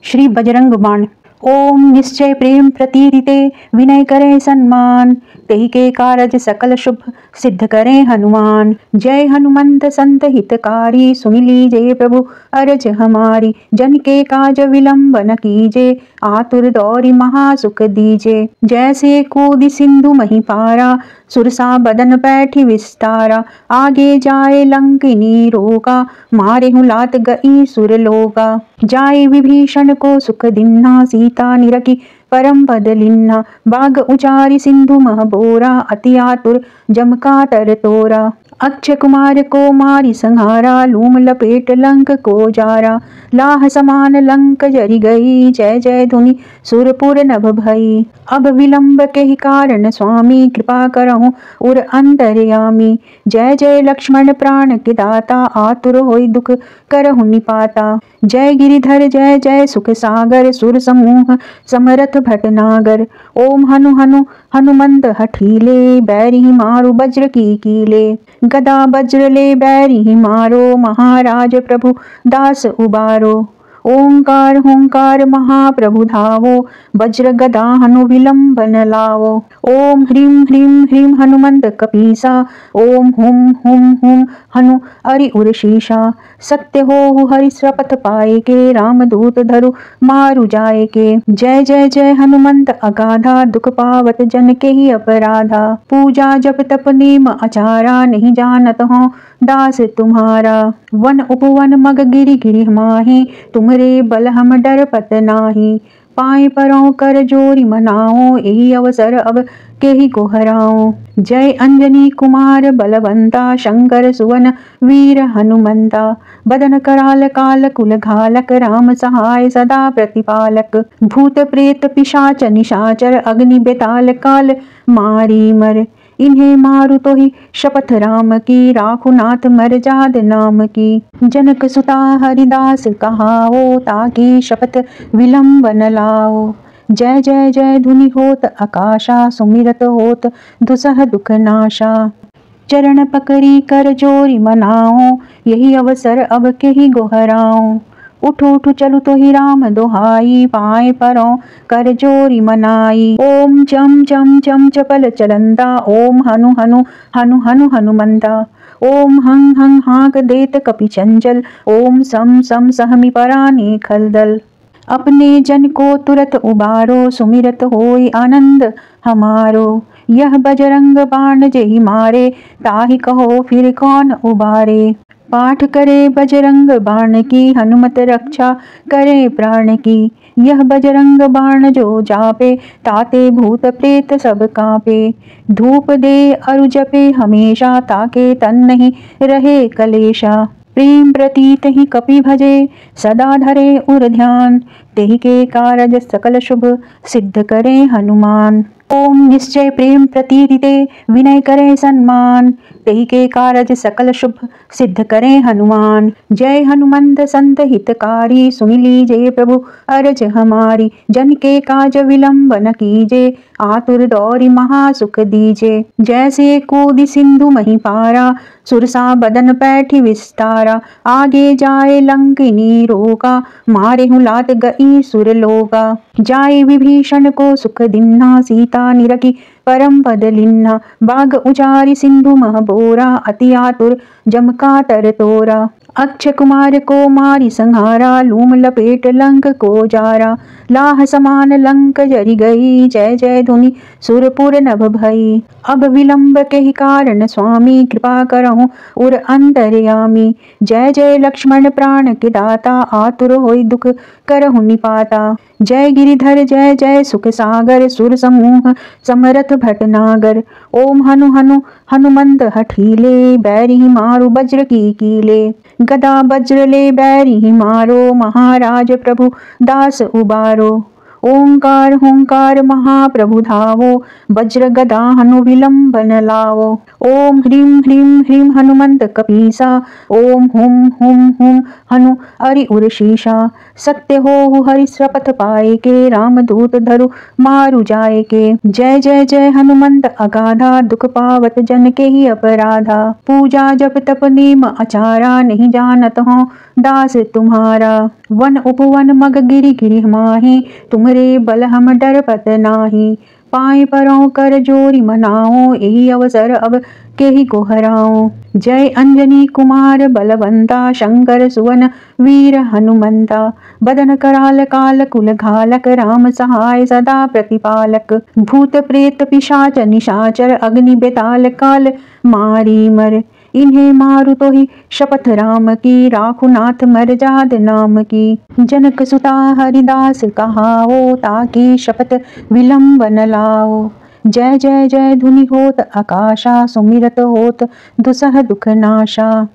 श्री बजरंग बाण। ओम निश्चय प्रेम प्रतीरिते विनय करे सन्मान, तेहि के कारज सकल शुभ सिद्ध करे हनुमान। जय हनुमंत संत हितकारी, सुनि लीजे प्रभु अरज हमारी। जन के काज विलंब न कीजे, आतुर दौरि महासुख दीजे। जैसे कूदि सिंधु मही पारा, सुरसा बदन बैठी विस्तारा। आगे जाए लंकिनी रोगा, मारेहु लात गई सुरलोगा। जाए विभीषण को सुख दिन्ना, सीता निरखी परम पद लिन्ना। बाग उचारी सिंधु मह बोरा, अति आतुर जम का तर तोरा। अक्षय कुमार को मारी संहारा, लूम लपेट लंक को जारा। लाह समान लंक जरि गई, जय जय धुनि सुरपुर नभ भई। अब विलंब के ही कारण स्वामी, कृपा करहु उर अंतर्यामी। जय जय लक्ष्मण प्राण के दाता, आतुर होई दुख करहु निपाता। जय गिरिधर जय जय सुख सागर, सुर समूह समरथ भटनागर। ओम हनु हनु हनुमंत हठीले, बैरी मारु वज्र की कीले। गदा वज्र ले बैरी मारो, महाराज प्रभु दास उबारो। ओंकार हुंकार महाप्रभु धावो, वज्र गदा हनु विलंब न लावो। ओम ह्रीं ह्रीं ह्रीं हनुमंत कपीसा, ओम हुम हुम हुम हनु अरि उरशीषा। सत्य हो हरि शपथ पाए के, रामदूत धरु मारु जाए के। जय जय जय हनुमंत अगाधा, दुख पावत जन के ही अपराधा। पूजा जप तप नेम आचारा, नहीं जानत हो दास तुम्हारा। वन उपवन मग गिरि गिरि माही, तुमरे बल हम डर पत नाही। पाए परों कर जोरी मनाओ, यही अवसर अब के ही को हराओ। जय अंजनी कुमार बलवंता, शंकर सुवन वीर हनुमंता। बदन कराल काल कुल घालक, राम सहाय सदा प्रतिपालक। भूत प्रेत पिशाच निशाचर, अग्नि बेताल काल मारी मर। इन्हें मारु तो ही शपथ राम की, राखु नाथ मर जाद नाम की। जनक सुता हरिदास कहाओ, ताकि शपथ विलंब न लाओ। जय जय जय धुनि होत आकाशा, सुमिरत होत दुसह दुख नाशा। चरण पकड़ी कर जोरी मनाओ, यही अवसर अब के ही गोहराओ। उठ उठ चलु तो ही राम दोहाई, पाए परों कर जोरी मनाई। ओम चम चम चम चपल चलंदा, ओम हनु हनु हनु हनु हनुमंता। ओम हं हं हाँक देत कपि चंचल, ओम सम सम सहमि परानी खलदल। अपने जन को तुरत उबारो, सुमिरत होई आनंद हमारो। यह बजरंग बाण जेहि मारे, ताहि कहो फिर कौन उबारे। पाठ करे बजरंग बाण की, हनुमत रक्षा करे प्राण की। यह बजरंग बाण जो जापे, ताते भूत प्रेत सब कांपे। धूप दे अरु जपे हमेशा, ताके तन नहीं रहे कलेशा। प्रेम प्रतीत ही कपि भजे, सदा धरे उर ध्यान। तेहि के कारज सकल शुभ सिद्ध करे हनुमान। ओम निश्चय प्रेम प्रतीरिते विनय करे सन्मान, तेहि के कारज सकल शुभ सिद्ध करे हनुमान। जय हनुमंत संत हितकारी, सुनि लीजे प्रभु अरज हमारी। जन के काज विलंब न कीजे, आतुर दौरि महासुख दीजे। जैसे कूदि सिंधु मही पारा, सुरसा बदन बैठी विस्तारा। आगे जाए लंकिनी रोगा, मारेहु लात गई सुरलोगा। जाए विभीषण को सुख दिन्ना, सीता निरखी परम पद लिन्ना। बाग उचारी सिंधु मह बोरा, अति आतुर जम का तर तोरा। अक्षय कुमार को मारी संहारा, लूम लपेट लंक को जारा। लाह समान लंक जरि गई, जय जय धुनि सुरपुर नभ भई। अब विलंब के ही कारण स्वामी, कृपा करहु उर अंतर्यामी। जय जय लक्ष्मण प्राण के दाता, आतुर होई दुख करहु निपाता। जय गिरिधर जय जय सुख सागर, सुर समूह समरथ भटनागर। ओम हनु हनु हनुमंत हठीले, बैरी मारु वज्र की कीले। गदा वज्र ले बैरी मारो, महाराज प्रभु दास उबारो। ओंकार हुंकार महाप्रभु धावो, वज्र गदा हनु विलंबन लावो। ओम ह्रीं ह्रीं ह्रीं हनुमंत कपीसा, ओम हुम हुम हुम हनु अरि उरशीषा। सत्य हो हरि शपथ पाए के, रामदूत धरु मारु जाए के। जय जय जय हनुमंत अगाधा, दुख पावत जन के ही अपराधा। पूजा जप तप नेम आचारा, नहीं जानत हो दास तुम्हारा। वन उपवन मग गिरि गिरि माही, तुमरे बल हम डर पत नाही। पाए परों कर जोरी मनाओ, यही अवसर अब के ही गोहराओ। जय अंजनी कुमार बलवंता, शंकर सुवन वीर हनुमंता। बदन कराल काल कुल घालक, राम सहाय सदा प्रतिपालक। भूत प्रेत पिशाच निशाचर, अग्नि बेताल काल मारी मर। इन्हें मारु तो ही शपथ राम की, राखु नाथ मर जाद नाम की। जनक सुता हरिदास कहाओ, ताकि शपथ विलंब न लाओ। जय जय जय धुनि होत आकाशा, सुमिरत होत दुसह दुख नाशा।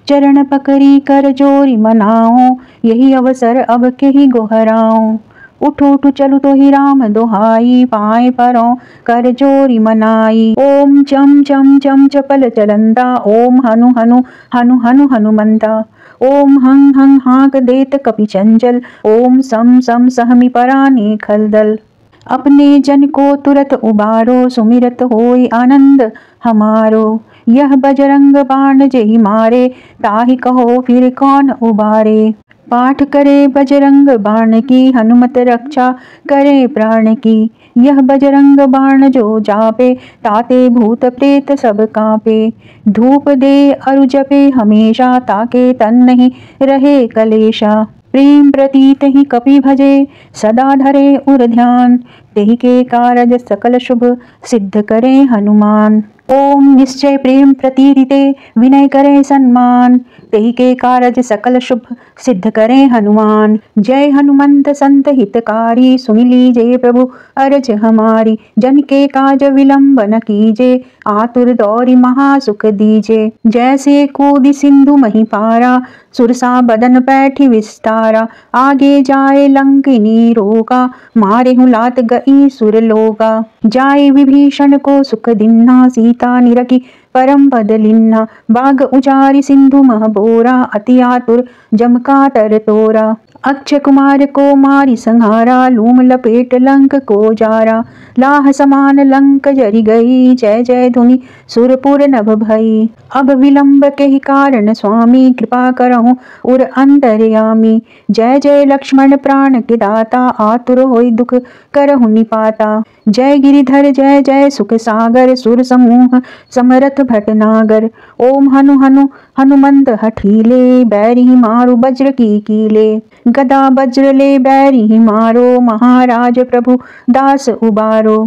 चरण पकड़ी कर जोरी मनाओ, यही अवसर अब के ही गोहराओ। उठ उठ चलु तो ही राम दोहाई, पाए परों कर जोरी मनाई। ओम चम चम चम चपल चलंदा, ओम हनु हनु हनु हनु हनुमंता। ओम हंग हंग हाँक देत कपि चंचल, ओम सम सम सहमि परानी खलदल। अपने जन को तुरत उबारो, सुमिरत होय आनंद हमारो। यह बजरंग बाण जेहि मारे, ताहि कहो फिर कौन उबारे। पाठ करे बजरंग बाण की, हनुमत रक्षा करे प्राण की। यह बजरंग बाण जो जापे, ताते भूत प्रेत सब कांपे। धूप दे अरु जपे हमेशा, ताके तन नहीं रहे कलेशा। प्रेम प्रतीत ही कपि भजे, सदा धरे उर ध्यान। तेहि के कारज सकल शुभ, सिद्ध करे हनुमान। ओम निश्चय प्रेम प्रतीरिते, विनय करे सन्मान। तेहि के कारज सकल शुभ, सिद्ध करे हनुमान। जय हनुमंत संत हितकारी, सुन लीजे प्रभु अरज हमारी। जन के काज विलंब न कीजे, आतुर दौरी महासुख दीजे। जैसे कूदि सिंधु मही पारा, सुरसा बदन पैठी विस्तारा। आगे जाए लंकिनी रोगा, मारे लात गई सुर लोगा। जाए विभीषण को सुख दिन्ना, सीता निरखी परम पद लिन्ना। बाग उजारि सिंधु मह बोरा, अति आतुर जम का तर तोरा। अक्षय कुमार को मारि संहारा, लूम लपेट लंक को जारा। लाह समान लंक जरि गई, जय जय धुनि सुरपुर नभ भई। अब विलंब के ही कारण स्वामी, कृपा करहु उर अंतर्यामी। जय जय लक्ष्मण प्राण के दाता, आतुर होई दुख करहु निपाता। जय गिरिधर जय जय सुख सागर, सुर समूह समरथ भटनागर। ओम हनु हनु हनुमंत हठीले, बैरी मारु वज्र की कीले। गदा वज्र ले बैरी मारो, महाराज प्रभु दास उबारो।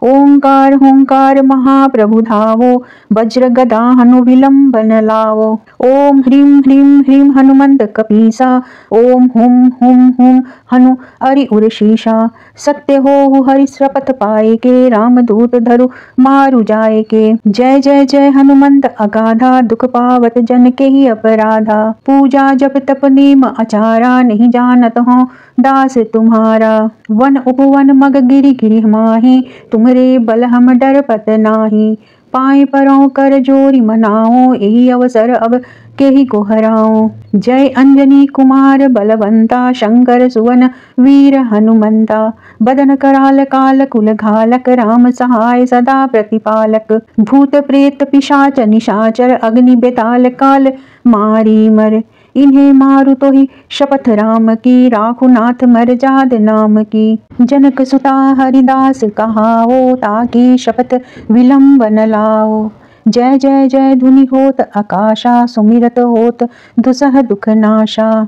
ओंकार हुंकार महाप्रभु धावो, वज्र गदा हनु विलंबन लावो। ओम ह्रीं ह्रीं ह्रीं हनुमंत कपीसा, ओम हुम हुम हुम हनु अरि उरशीषा। सत्य हो हरि शपथ पाए के, रामदूत धरु मारु जाए के। जय जय जय हनुमंत अगाधा, दुख पावत जन के ही अपराधा। पूजा जप तप नेम आचारा, नहीं जानत हो दास तुम्हारा। वन उपवन मग गिरि गिरि माही, तुमरे बल हम डर पत नाही। पाए परों कर जोरी मनाओ, यही अवसर अब के ही गोहराओ। जय अंजनी कुमार बलवंता, शंकर सुवन वीर हनुमंता। बदन कराल काल कुल घालक, राम सहाय सदा प्रतिपालक। भूत प्रेत पिशाच निशाचर, अग्नि बेताल काल मारी मर। इन्हें मारु तो ही शपथ राम की, राखु नाथ मर जाद नाम की। जनक सुता हरिदास कहाओ, ताकि शपथ विलंब न लाओ। जय जय जय धुनि होत आकाशा, सुमिरत होत दुसह दुख नाशा।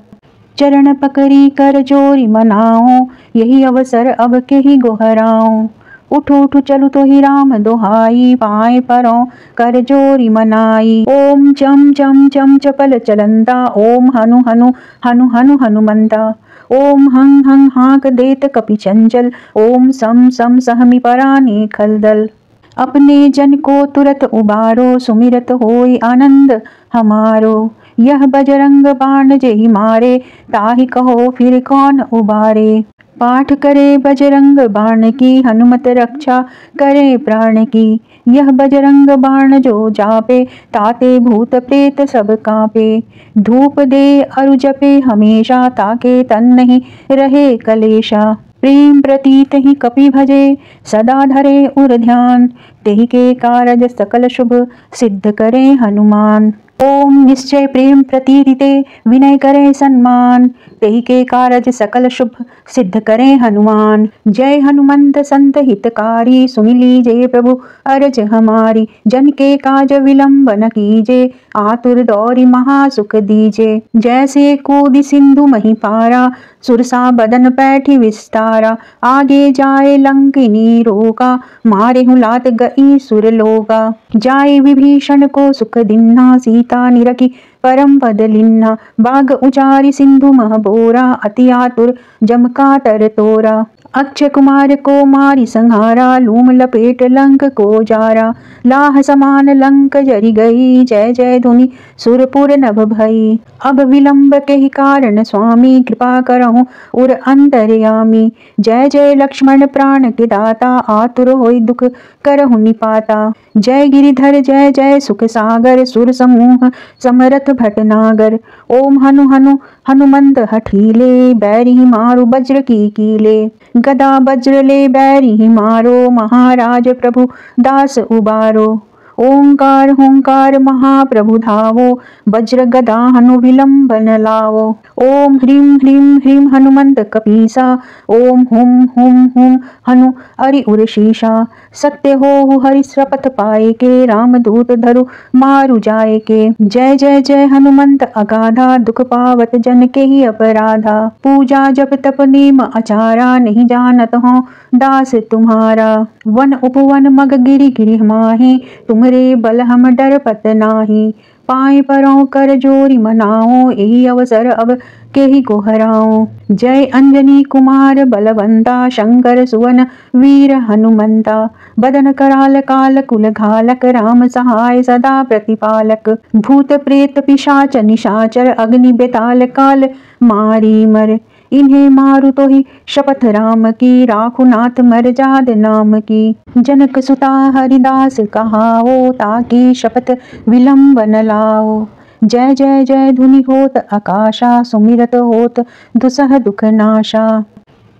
चरण पकड़ी कर जोरी मनाओ, यही अवसर अब के ही गोहराओ। उठ उठ चलु तो ही राम दोहाई, पाए परों कर जोरी मनाई। ओम चम चम चम चपल चलंदा, ओम हनु हनु हनु हनु हनुमंता। ओम हंग हंग हाँक देत कपि चंचल, ओम सम सम सहमि परानी खलदल। अपने जन को तुरत उबारो, सुमिरत होय आनंद हमारो। यह बजरंग बाण जेहि मारे, ताहि कहो फिर कौन उबारे। पाठ करे बजरंग बाण की, हनुमत रक्षा करे प्राण की। यह बजरंग बाण जो जापे, ताते भूत प्रेत सब कांपे। धूप दे अरु जपे हमेशा, ताके तन नहीं रहे कलेशा। प्रेम प्रतीत ही कपि भजे, सदा धरे उर ध्यान। तेहि के कारज सकल शुभ, सिद्ध करे हनुमान। ओम निश्चय प्रेम प्रतीरिते, विनय करे सन्मान। तेहि के कारज सकल शुभ, सिद्ध करे हनुमान। जय हनुमंत संत हितकारी, सुन लीजे प्रभु अरज हमारी। जन के काज विलंब न कीजे, आतुर दौरि महासुख दीजे। जैसे कूदि सिंधु मही पारा, सुरसा बदन पैठी विस्तारा। आगे जाए लंकिनी रोका, मारेहु लात गई सुर लोगा। जाए विभीषण को सुख दिन्हा, सीता निरखी परम पद लिन्हा। बाग उचारी सिंधु मह बोरा, अति आतुर जम का तर तोरा। अक्षय कुमार को मारी संहारा, लूम लपेट लंक को जारा। लाह समान लंक जरि गई, जय जय धुनि सुरपुर नभ भई। अब विलंब के ही कारण स्वामी, कृपा करहु उर अंतर्यामी। जय जय लक्ष्मण प्राण के दाता, आतुर होई दुख करहु निपाता। जय गिरिधर जय जय सुख सागर, सुर समूह समरथ भटनागर। ओम हनु हनु हनुमंत हठीले, बैरी मारु वज्र की कीले। गदा वज्र ले बैरी मारो, महाराज प्रभु दास उबारो। ओंकार हुंकार महाप्रभु धावो, वज्र गदा हनु विलंब न लावो। ओम ह्रीं ह्रीं ह्रीं हनुमंत कपीसा, ओम हुम हुम हुम हनु अरि उरशीषा। सत्य हो हरि शपथ पाए के, रामदूत धरु मारु जाए के। जय जय जय हनुमंत अगाधा, दुख पावत जन के ही अपराधा। पूजा जप तप नेम आचारा, नहीं जानत हो दास तुम्हारा। वन उपवन मग गिरि गिरि माही, तुमरे बल हम डर पत नाही। पाए परों कर जोरी मनाओ, यही अवसर अब के ही गोहराओ। जय अंजनी कुमार बलवंता, शंकर सुवन वीर हनुमंता। बदन कराल काल कुल घालक, राम सहाय सदा प्रतिपालक। भूत प्रेत पिशाच निशाचर, अग्नि बेताल काल मारी मर। इन्हें मारु तो ही शपथ राम की, राखु नाथ मर जाद नाम की। जनक सुता हरिदास कहाओ, ताकि शपथ विलंब न लाओ। जय जय जय धुनि होत आकाशा, सुमिरत होत दुसह दुख नाशा।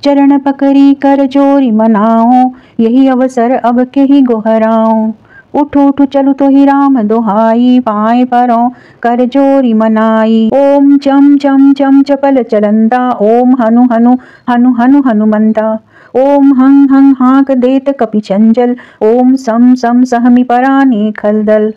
चरण पकड़ी कर जोरी मनाओ, यही अवसर अब के ही गोहराओ। उठ उठ चलु तो ही राम दोहाई, पाए परों कर जोरी मनाई। ओम चम चम चम चपल चलंदा, ओम हनु हनु हनु हनु हनुमंता। ओम हं हं हाँक देत कपि चंचल, ओम सम सम सहमि परानी खलदल।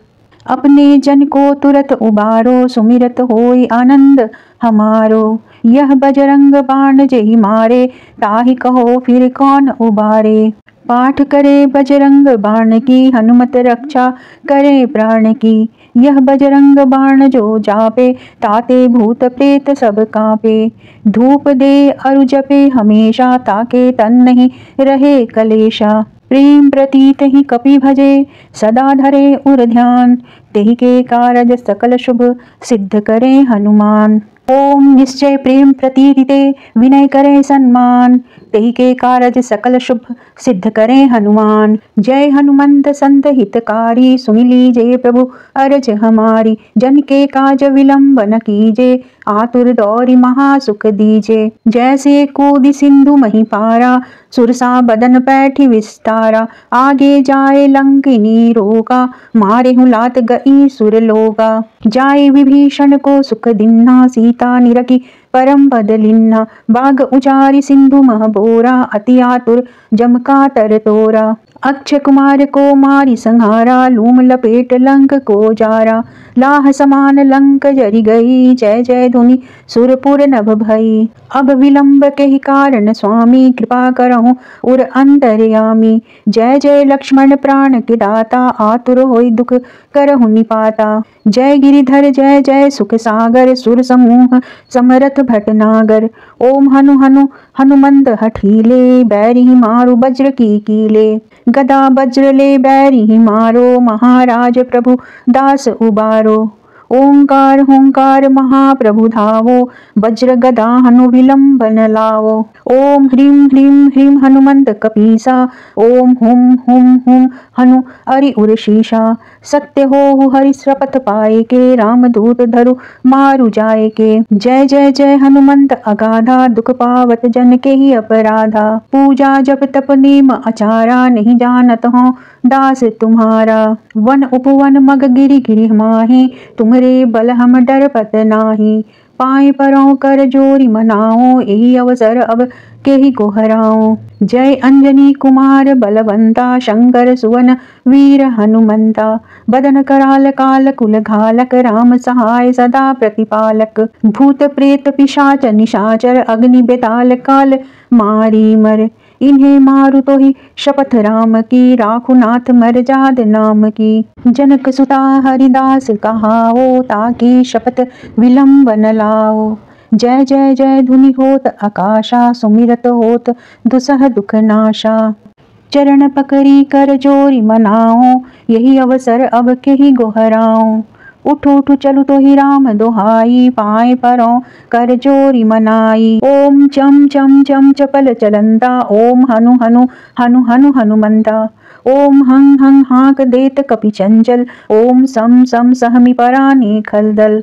अपने जन को तुरत उबारो, सुमिरत होय आनंद हमारो। यह बजरंग बाण जेहि मारे, ताहि कहो फिर कौन उबारे। पाठ करे बजरंग बाण की, हनुमत रक्षा करे प्राण की। यह बजरंग बाण जो जापे, ताते भूत प्रेत सब कांपे। धूप दे अरु जपे हमेशा, ताके तन नहीं रहे कलेशा। प्रेम प्रतीत ही कपि भजे, सदा धरे उर ध्यान। तेहि के कारज सकल शुभ, सिद्ध करे हनुमान। ओम निश्चय प्रेम प्रतीरिते, विनय करे सन्मान। तेहि के कारज सकल शुभ, सिद्ध करे हनुमान। जय हनुमंत संत हितकारी, सुन लीजे प्रभु अरज हमारी। जन के काज विलंब न कीजे, आतुर दौरि महासुख दीजे। जैसे कूदि सिंधु मही पारा, सुरसा बदन पैठी विस्तारा। आगे जाए लंकिनी रोका, मारेहु लात गई सुर लोगा। जाए विभीषण को सुख दिन्हा, सीता निरखी परम पद लिन्हा। बाग उचारी सिंधु मह बोरा, अति आतुर जम का तर तोरा। अक्षय कुमार को मारी संहारा, लूम लपेट लंक को जारा। लाह समान लंक जरि गई, जय जय धुनि सुरपुर नभ भई। अब विलंब के ही कारण स्वामी, कृपा करहु उर अंतर्यामी। जय जय लक्ष्मण प्राण के दाता, आतुर होई दुख करहु निपाता। जय गिरिधर जय जय सुख सागर, सुर समूह समरथ भटनागर। ओम हनु हनु हनुमंत हठीले, बैरी मारु वज्र की कीले। गदा वज्र ले बैरी मारो, महाराज प्रभु दास उबारो। ओंकार होंकार महाप्रभु धावो, वज्र गदा हनु विलंबन लावो। ओम ह्रीं ह्रीं ह्रीं हनुमंत कपीसा, ओम हुम हुम हुम हनु अरि उरशीषा। सत्य हो हरि शपथ पाए के, रामदूत धरु मारु जाए के। जय जय जय हनुमंत अगाधा, दुख पावत जन के ही अपराधा। पूजा जप तप नेम आचारा, नहीं जानत हो दास तुम्हारा। वन उपवन मग गिरि गिरि माही, तुम्हरे बल हम डर पत नाही। पाए परों कर जोरी मनाओ, यही अवसर अब के ही गोहराओ। जय अंजनी कुमार बलवंता, शंकर सुवन वीर हनुमंता। बदन कराल काल कुल घालक, राम सहाय सदा प्रतिपालक। भूत प्रेत पिशाच निशाचर, अग्नि बेताल काल मारी मर। इन्हें मारु तो ही शपथ राम की, राखु नाथ मर जाद नाम की। जनक सुता हरिदास कहाओ, ताकि शपथ विलंब न लाओ। जय जय जय धुनि होत आकाशा, सुमिरत होत दुसह दुख नाशा। चरण पकड़ी कर जोरी मनाओ, यही अवसर अब के ही गोहराओ। उठ उठ चलु तो ही राम दोहाई, पाए परों कर जोरी मनाई। ओम चम चम चम चपल चलंता, ओम हनु हनु हनु हनु हनुमंता। ओम हं हं हाँक देत कपि चंचल, ओम सम सम सहमि परानी खलदल।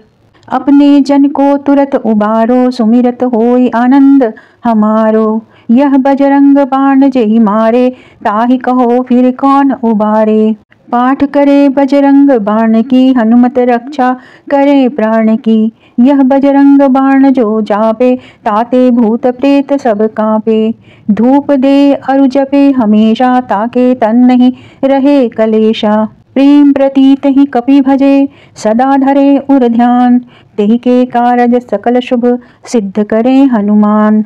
अपने जन को तुरत उबारो, सुमिरत होई आनंद हमारो। यह बजरंग बाण जेहि मारे, ताहि कहो फिर कौन उबारे। पाठ करे बजरंग बाण की, हनुमत रक्षा करे प्राण की। यह बजरंग बाण जो जापे, ताते भूत प्रेत सब कांपे। धूप दे अरु जपे हमेशा, ताके तन नहीं रहे कलेशा। प्रेम प्रतीत ही कपि भजे, सदा धरे उर ध्यान। तेहि के कारज सकल शुभ, सिद्ध करे हनुमान।